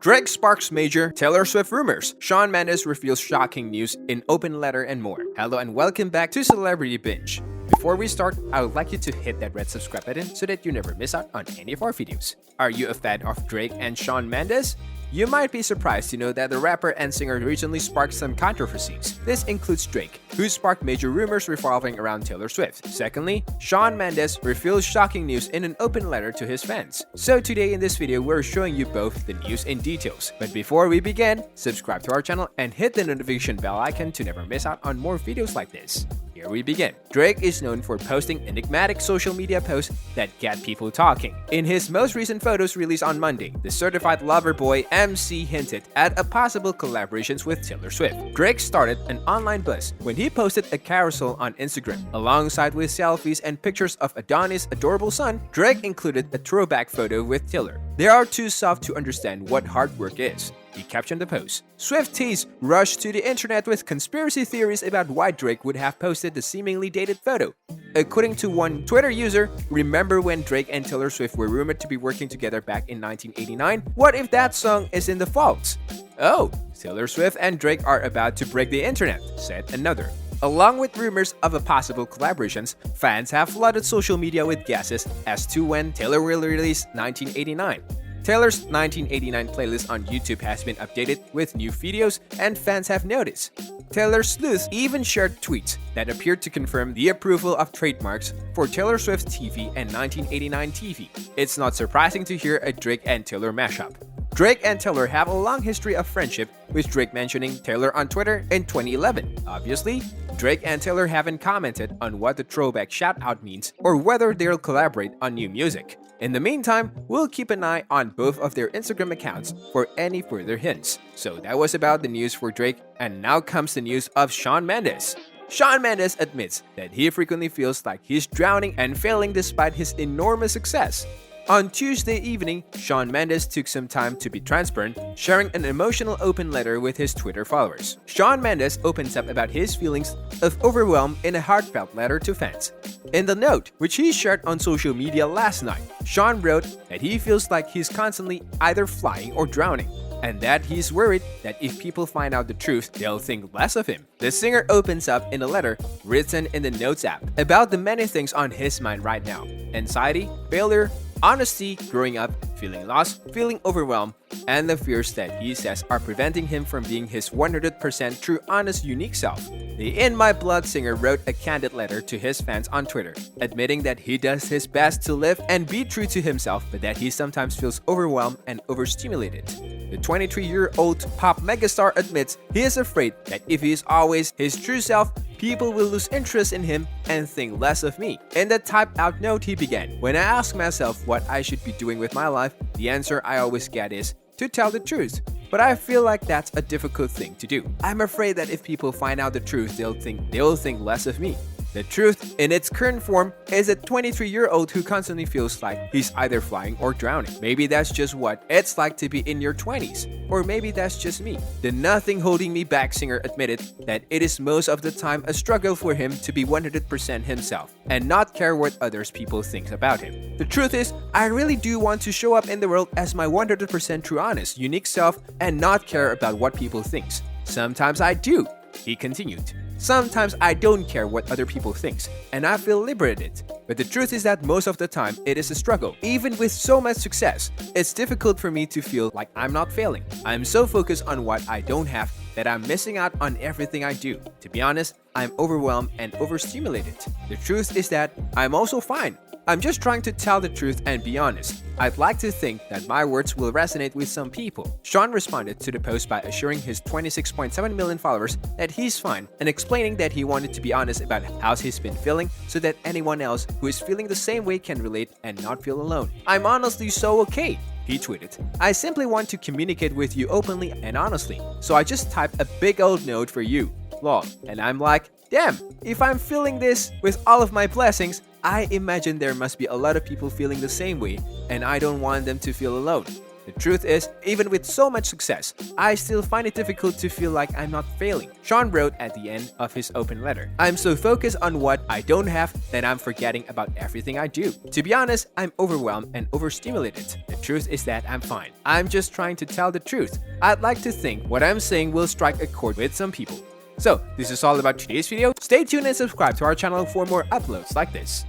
Drake sparks major Taylor Swift rumors. Shawn Mendes reveals shocking news in open letter and more. Hello and welcome back to Celebrity Binge. Before we start, I would like you to hit that red subscribe button so that you never miss out on any of our videos. Are you a fan of Drake and Shawn Mendes? You might be surprised to know that the rapper and singer recently sparked some controversies. This includes Drake, who sparked major rumors revolving around Taylor Swift. Secondly, Shawn Mendes reveals shocking news in an open letter to his fans. So today in this video, we're showing you both the news in details. But before we begin, subscribe to our channel and hit the notification bell icon to never miss out on more videos like this. Here we begin. Drake is known for posting enigmatic social media posts that get people talking. In his most recent photos released on Monday, the certified lover boy MC hinted at a possible collaborations with Taylor Swift. Drake started an online buzz when he posted a carousel on Instagram. Alongside with selfies and pictures of Adonis' adorable son, Drake included a throwback photo with Taylor. They are too soft to understand what hard work is, he captioned the post. Swifties rushed to the internet with conspiracy theories about why Drake would have posted the seemingly dated photo. According to one Twitter user, remember when Drake and Taylor Swift were rumored to be working together back in 1989? What if that song is in the vaults? Oh, Taylor Swift and Drake are about to break the internet, said another. Along with rumors of a possible collaborations, fans have flooded social media with guesses as to when Taylor will release 1989. Taylor's 1989 playlist on YouTube has been updated with new videos, and fans have noticed. Taylor sleuths even shared tweets that appeared to confirm the approval of trademarks for Taylor Swift TV and 1989 TV. It's not surprising to hear a Drake and Taylor mashup. Drake and Taylor have a long history of friendship, with Drake mentioning Taylor on Twitter in 2011. Obviously, Drake and Taylor haven't commented on what the throwback shoutout means or whether they'll collaborate on new music. In the meantime, we'll keep an eye on both of their Instagram accounts for any further hints. So that was about the news for Drake, and now comes the news of Shawn Mendes. Shawn Mendes admits that he frequently feels like he's drowning and failing despite his enormous success. On Tuesday evening, Shawn Mendes took some time to be transparent, sharing an emotional open letter with his Twitter followers. Shawn Mendes opens up about his feelings of overwhelm in a heartfelt letter to fans. In the note, which he shared on social media last night, Shawn wrote that he feels like he's constantly either flying or drowning, and that he's worried that if people find out the truth, they'll think less of him. The singer opens up in a letter written in the Notes app about the many things on his mind right now: anxiety, failure, honesty, growing up, feeling lost, feeling overwhelmed, and the fears that he says are preventing him from being his 100% true, honest, unique self. The In My Blood singer wrote a candid letter to his fans on Twitter, admitting that he does his best to live and be true to himself, but that he sometimes feels overwhelmed and overstimulated. The 23-year-old pop megastar admits he is afraid that if he is always his true self, people will lose interest in him and think less of me. In the typed-out note he began, "When I ask myself what I should be doing with my life, the answer I always get is to tell the truth. But I feel like that's a difficult thing to do. I'm afraid that if people find out the truth, they'll think less of me." The truth, in its current form, is a 23-year-old who constantly feels like he's either flying or drowning. Maybe that's just what it's like to be in your 20s. Or maybe that's just me. The Nothing Holding Me Back singer admitted that it is most of the time a struggle for him to be 100% himself and not care what others people think about him. The truth is, I really do want to show up in the world as my 100% true, honest, unique self and not care about what people think. Sometimes I do, he continued. Sometimes I don't care what other people think, and I feel liberated. But the truth is that most of the time, it is a struggle. Even with so much success, it's difficult for me to feel like I'm not failing. I'm so focused on what I don't have that I'm missing out on everything I do. To be honest, I'm overwhelmed and overstimulated. The truth is that I'm also fine. I'm just trying to tell the truth and be honest. I'd like to think that my words will resonate with some people. Shawn responded to the post by assuring his 26.7 million followers that he's fine and explaining that he wanted to be honest about how he's been feeling so that anyone else who is feeling the same way can relate and not feel alone. "I'm honestly so okay," he tweeted. "I simply want to communicate with you openly and honestly, so I just typed a big old note for you, lol. And I'm like, damn, if I'm feeling this with all of my blessings, I imagine there must be a lot of people feeling the same way, and I don't want them to feel alone. The truth is, even with so much success, I still find it difficult to feel like I'm not failing. Shawn wrote at the end of his open letter, "I'm so focused on what I don't have that I'm forgetting about everything I do. To be honest, I'm overwhelmed and overstimulated. The truth is that I'm fine. I'm just trying to tell the truth. I'd like to think what I'm saying will strike a chord with some people." So, this is all about today's video. Stay tuned and subscribe to our channel for more uploads like this.